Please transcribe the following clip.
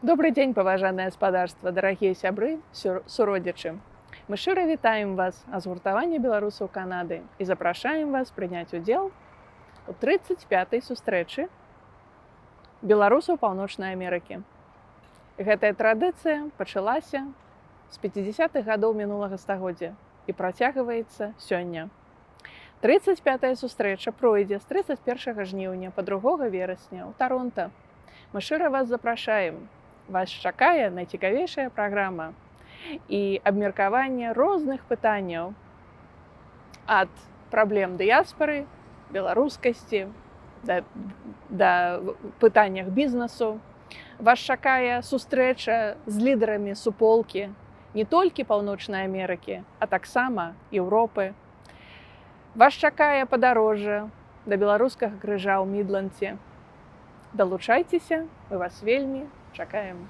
Добрый дзень, паважанае гаспадарства, дарагія сябры, суродзічы. Мы шчыра вітаем вас а згуртаванне беларусаў Канады і запрашаем вас прыняць удзел у 35-й сустрэчы беларусаў Паўночнай Амерыкі. Гэтая традыцыя пачалася з 50-х гадоў мінулага стагоддзя і працягваецца сёння. 35-я сустрэча пройдзе з 31 жніўня па 2 верасня ў Таронта. Мы шчыра вас запрашаем. Вас чакае найцікавейшая праграма і абмеркаванне розных пытанняў ад праблем дыяспары, беларускасці, да пытаннях бізнесу. Вас чакае сустрэча з лідарамі суполкі не толькі Паўночнай Амерыкі, а таксама Еўропы. Вас чакае падарожжа да беларускага крыжа ў Мідландсе. Далучайцеся, мы вас вельмі чакаем.